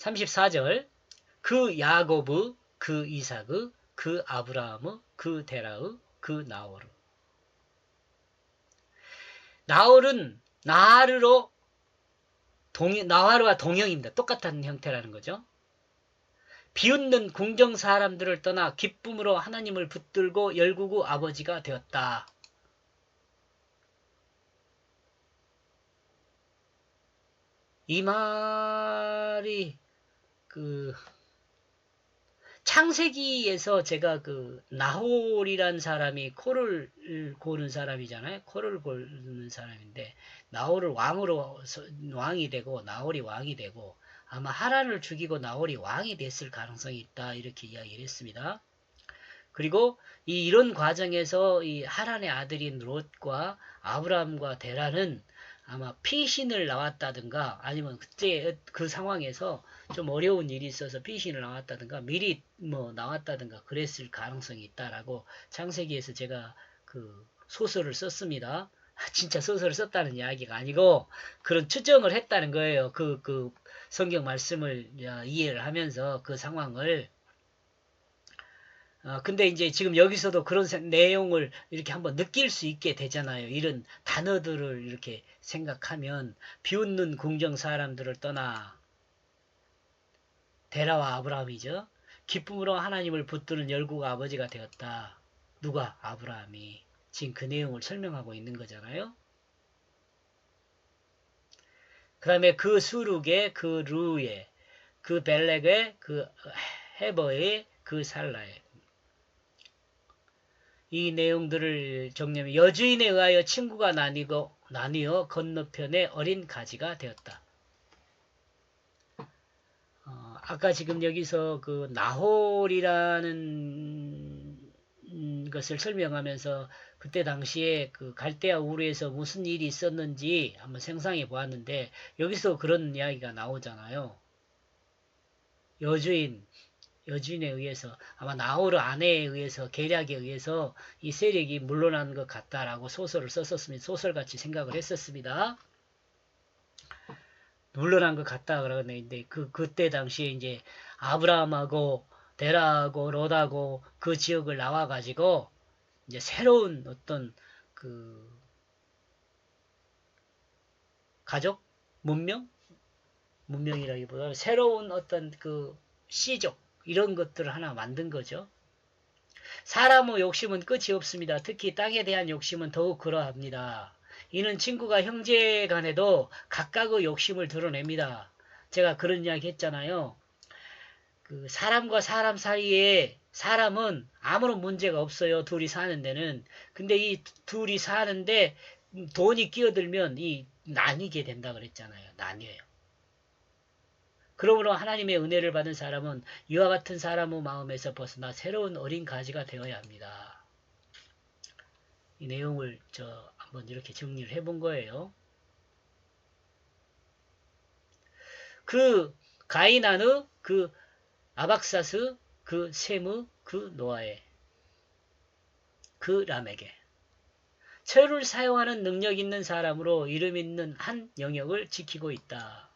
34절 그 야고브 그 이삭의 그 아브라함의 그 데라의 그 나홀의. 나홀은 나하르로 나하르와 동형입니다. 똑같은 형태라는 거죠. 비웃는 궁정 사람들을 떠나 기쁨으로 하나님을 붙들고 열국의 아버지가 되었다. 이 말이 창세기에서 제가 나홀이란 사람이 코를 고는 사람이잖아요. 코를 고는 사람인데 나홀을 왕이 되고 나홀이 왕이 되고 아마 하란을 죽이고 나홀이 왕이 됐을 가능성이 있다 이렇게 이야기를 했습니다. 그리고 이런 과정에서 이 하란의 아들인 롯과 아브라함과 데라는 아마 피신을 나왔다든가 아니면 그때 그 상황에서 좀 어려운 일이 있어서 피신을 나왔다든가 미리 나왔다든가 그랬을 가능성이 있다라고 창세기에서 제가 소설을 썼습니다. 진짜 소설을 썼다는 이야기가 아니고 그런 추정을 했다는 거예요. 성경 말씀을 이해를 하면서 그 상황을. 근데 이제 지금 여기서도 그런 내용을 이렇게 한번 느낄 수 있게 되잖아요. 이런 단어들을 이렇게 생각하면 비웃는 궁정 사람들을 떠나 데라와 아브라함이죠. 기쁨으로 하나님을 붙드는 열국 아버지가 되었다. 누가? 아브라함이. 지금 그 내용을 설명하고 있는 거잖아요. 그 다음에 그 수룩의 그 루의 그 벨렉의 그 헤버의 그 살라의 이 내용들을 정리하면 여주인에 의하여 친구가 나뉘어 건너편의 어린 가지가 되었다. 아까 지금 여기서 그 나홀이라는 것을 설명하면서 그때 당시에 그 갈대아 우르에서 무슨 일이 있었는지 한번 생각해 보았는데 여기서 그런 이야기가 나오잖아요. 여주인에 의해서 아마 나홀의 아내에 의해서 계략에 의해서 이 세력이 물러난 것 같다라고 소설을 썼었습니다. 소설같이 생각을 했었습니다. 물러난 것 같다 그러는데 그때 당시에 이제 아브라함하고 데라하고 롯하고 그 지역을 나와 가지고 이제 새로운 어떤 가족 문명이라기보다 새로운 어떤 씨족 이런 것들을 하나 만든 거죠. 사람의 욕심은 끝이 없습니다. 특히 땅에 대한 욕심은 더욱 그러합니다. 이는 친구가 형제 간에도 각각의 욕심을 드러냅니다. 제가 그런 이야기 했잖아요. 사람과 사람 사이에 사람은 아무런 문제가 없어요. 둘이 사는 데는. 근데 이 둘이 사는데 돈이 끼어들면 나뉘게 된다 그랬잖아요. 나뉘어요. 그러므로 하나님의 은혜를 받은 사람은 이와 같은 사람의 마음에서 벗어나 새로운 어린 가지가 되어야 합니다. 이 내용을 한번 이렇게 정리를 해본 거예요. 가이나느 아박사스 셈의 노아의 람에게 철을 사용하는 능력 있는 사람으로 이름 있는 한 영역을 지키고 있다.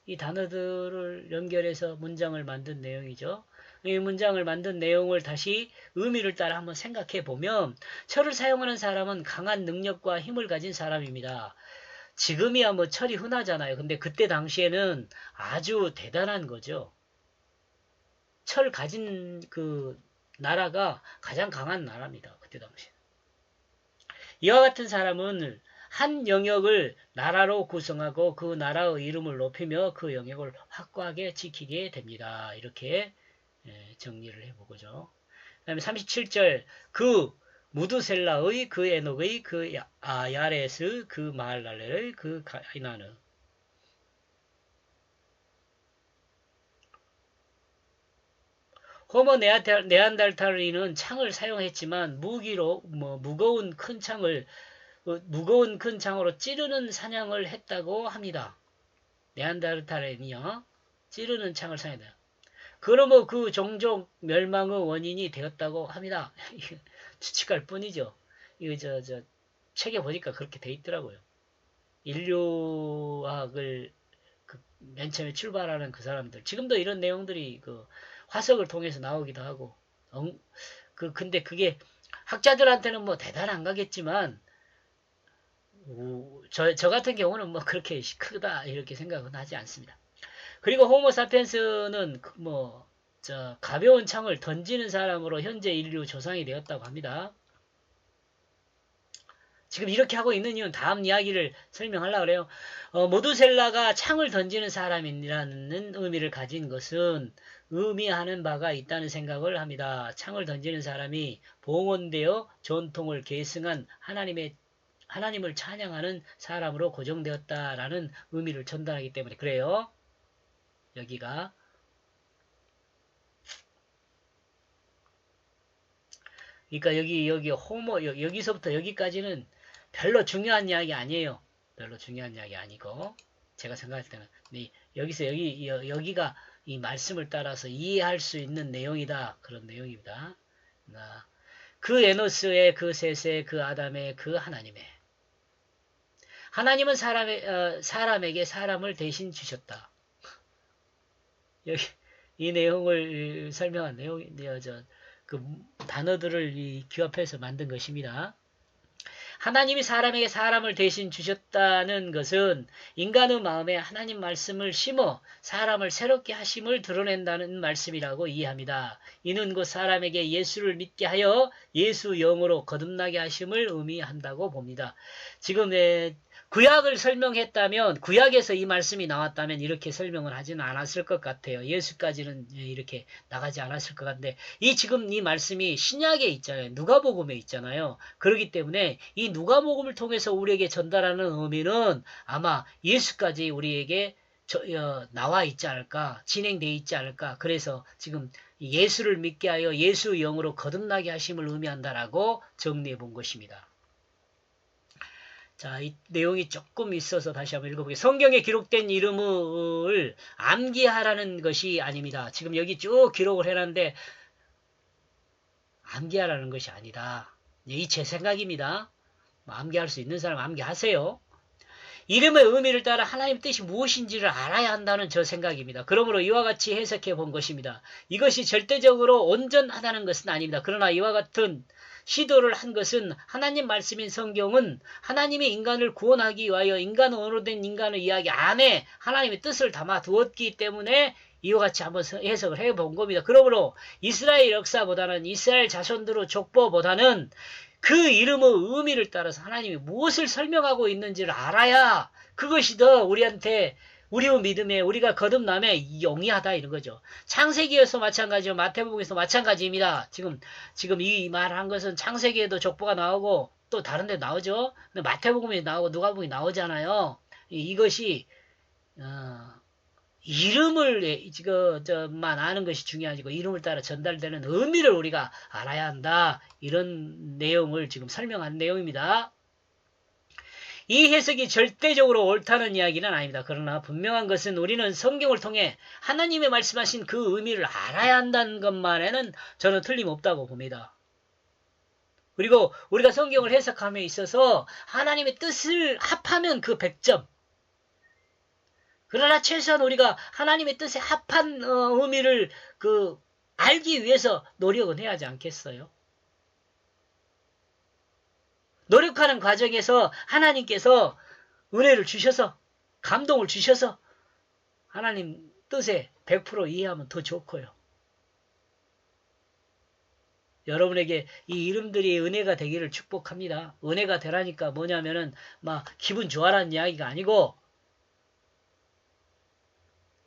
이 단어들을 연결해서 문장을 만든 내용이죠. 이 문장을 만든 내용을 다시 의미를 따라 한번 생각해 보면 철을 사용하는 사람은 강한 능력과 힘을 가진 사람입니다. 지금이야 철이 흔하잖아요. 근데 그때 당시에는 아주 대단한 거죠. 철 가진 나라가 가장 강한 나라입니다. 그때 당시에. 이와 같은 사람은 한 영역을 나라로 구성하고 그 나라의 이름을 높이며 그 영역을 확고하게 지키게 됩니다. 이렇게 정리를 해보고죠. 그 다음에 37절 무드셀라의 에녹의 야레스 마할랄렐의 가이나느 호모 네안데르탈인은 창을 사용했지만 무기로 무거운 큰 창으로 찌르는 사냥을 했다고 합니다. 네안데르탈인이요. 찌르는 창을 사용했다. 그러면 그 종족 멸망의 원인이 되었다고 합니다. 추측할 뿐이죠. 이거 책에 보니까 그렇게 돼 있더라고요. 인류학을 맨 처음에 출발하는 그 사람들. 지금도 이런 내용들이 그 화석을 통해서 나오기도 하고, 근데 그게 학자들한테는 뭐 대단한 거겠지만, 저 같은 경우는 뭐 그렇게 크다, 이렇게 생각은 하지 않습니다. 그리고 호모사피엔스는 가벼운 창을 던지는 사람으로 현재 인류 조상이 되었다고 합니다. 지금 이렇게 하고 있는 이유는 다음 이야기를 설명하려고 그래요. 모두셀라가 창을 던지는 사람이라는 의미를 가진 것은 의미하는 바가 있다는 생각을 합니다. 창을 던지는 사람이 봉헌되어 전통을 계승한 하나님을 찬양하는 사람으로 고정되었다라는 의미를 전달하기 때문에 그래요. 여기가. 그러니까 여기서부터 여기까지는 별로 중요한 이야기 아니에요. 별로 중요한 이야기 아니고, 제가 생각할 때는, 여기서 여기가 이 말씀을 따라서 이해할 수 있는 내용이다. 그런 내용입니다. 그 에노스의, 그 셋의, 그 아담의, 그 하나님의. 하나님은 사람에게 사람을 대신 주셨다. 여기, 이 내용을 설명한 그 단어들을 규합해서 만든 것입니다. 하나님이 사람에게 사람을 대신 주셨다는 것은 인간의 마음에 하나님 말씀을 심어 사람을 새롭게 하심을 드러낸다는 말씀이라고 이해합니다. 이는 곧 사람에게 예수를 믿게 하여 예수 영으로 거듭나게 하심을 의미한다고 봅니다. 지금 구약을 설명했다면, 구약에서 이 말씀이 나왔다면 이렇게 설명을 하지는 않았을 것 같아요. 예수까지는 이렇게 나가지 않았을 것 같은데, 지금 이 말씀이 신약에 있잖아요. 누가복음에 있잖아요. 그렇기 때문에 이 누가복음을 통해서 우리에게 전달하는 의미는 아마 예수까지 우리에게 나와 있지 않을까, 진행되어 있지 않을까. 그래서 지금 예수를 믿게 하여 예수 영으로 거듭나게 하심을 의미한다라고 정리해 본 것입니다. 자, 이 내용이 조금 있어서 다시 한번 읽어보겠습니다. 성경에 기록된 이름을 암기하라는 것이 아닙니다. 지금 여기 쭉 기록을 해놨는데 암기하라는 것이 아니다. 이 제 생각입니다. 암기할 수 있는 사람 암기하세요. 이름의 의미를 따라 하나님 뜻이 무엇인지를 알아야 한다는 저 생각입니다. 그러므로 이와 같이 해석해 본 것입니다. 이것이 절대적으로 온전하다는 것은 아닙니다. 그러나 이와 같은 시도를 한 것은 하나님 말씀인 성경은 하나님이 인간을 구원하기 위하여 인간으로 된 인간의 이야기 안에 하나님의 뜻을 담아 두었기 때문에 이와 같이 한번 해석을 해본 겁니다. 그러므로 이스라엘 역사보다는 이스라엘 자손들의 족보보다는 그 이름의 의미를 따라서 하나님이 무엇을 설명하고 있는지를 알아야 그것이 더 우리한테 우리의 믿음에 우리가 거듭남에 용이하다 이런 거죠. 창세기에서 마찬가지고 마태복음에서 마찬가지입니다. 지금 이 말한 것은 창세기에도 족보가 나오고 또 다른 데 나오죠. 근데 마태복음에 나오고 누가복음에 나오잖아요. 이것이 이름을 만 아는 것이 중요하지고 이름을 따라 전달되는 의미를 우리가 알아야 한다. 이런 내용을 지금 설명한 내용입니다. 이 해석이 절대적으로 옳다는 이야기는 아닙니다. 그러나 분명한 것은 우리는 성경을 통해 하나님의 말씀하신 그 의미를 알아야 한다는 것만에는 저는 틀림없다고 봅니다. 그리고 우리가 성경을 해석함에 있어서 하나님의 뜻을 합하면 그 100점. 그러나 최소한 우리가 하나님의 뜻에 합한 의미를 알기 위해서 노력은 해야 하지 않겠어요? 노력하는 과정에서 하나님께서 은혜를 주셔서 감동을 주셔서 하나님 뜻에 100% 이해하면 더 좋고요. 여러분에게 이 이름들이 은혜가 되기를 축복합니다. 은혜가 되라니까 뭐냐면은 막 기분 좋아라는 이야기가 아니고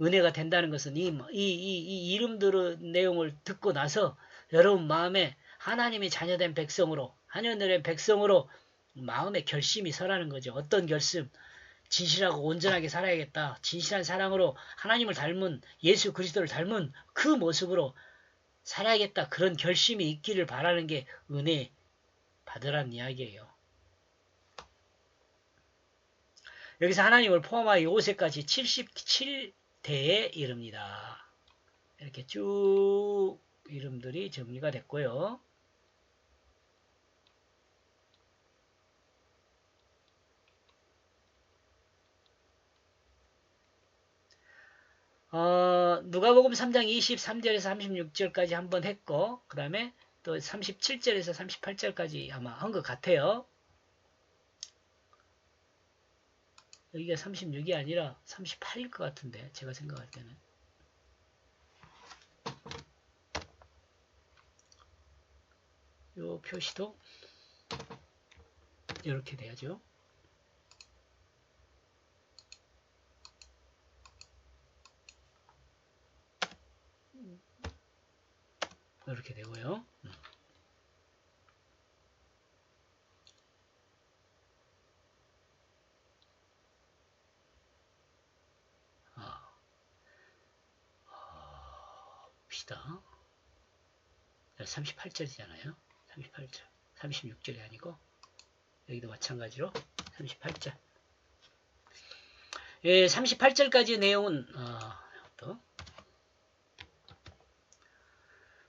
은혜가 된다는 것은 이 이름들의 내용을 듣고 나서 여러분 마음에 하나님의 자녀된 백성으로, 하나님의 백성으로 마음에 결심이 서라는 거죠. 어떤 결심? 진실하고 온전하게 살아야겠다. 진실한 사랑으로 하나님을 닮은 예수 그리스도를 닮은 그 모습으로 살아야겠다. 그런 결심이 있기를 바라는 게 은혜 받으라는 이야기예요. 여기서 하나님을 포함하여 요새까지 77대에 이릅니다. 이렇게 쭉 이름들이 정리가 됐고요. 누가복음 3장 23절에서 36절까지 한번 했고, 그 다음에 또 37절에서 38절까지 아마 한 것 같아요. 여기가 36이 아니라 38일 것 같은데, 제가 생각할 때는. 요 표시도 이렇게 돼야죠. 이렇게 되고요. 봅시다. 38절이잖아요. 38절. 36절이 아니고, 여기도 마찬가지로 38절. 예, 38절까지 내용은, 또,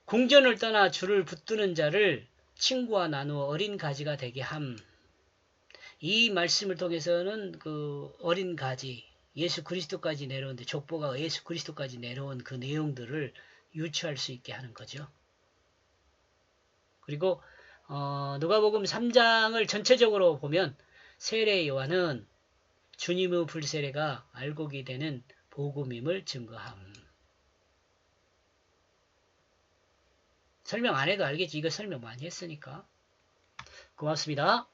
궁전을 떠나 주를 붙드는 자를 친구와 나누어 어린 가지가 되게 함. 이 말씀을 통해서는 그 어린 가지, 예수 그리스도까지 내려오는데 족보가 예수 그리스도까지 내려온 그 내용들을 유추할 수 있게 하는 거죠. 그리고 누가복음 3장을 전체적으로 보면 세례 요한은 주님의 불세례가 알곡이 되는 복음임을 증거함. 설명 안 해도 알겠지. 이거 설명 많이 했으니까. 고맙습니다.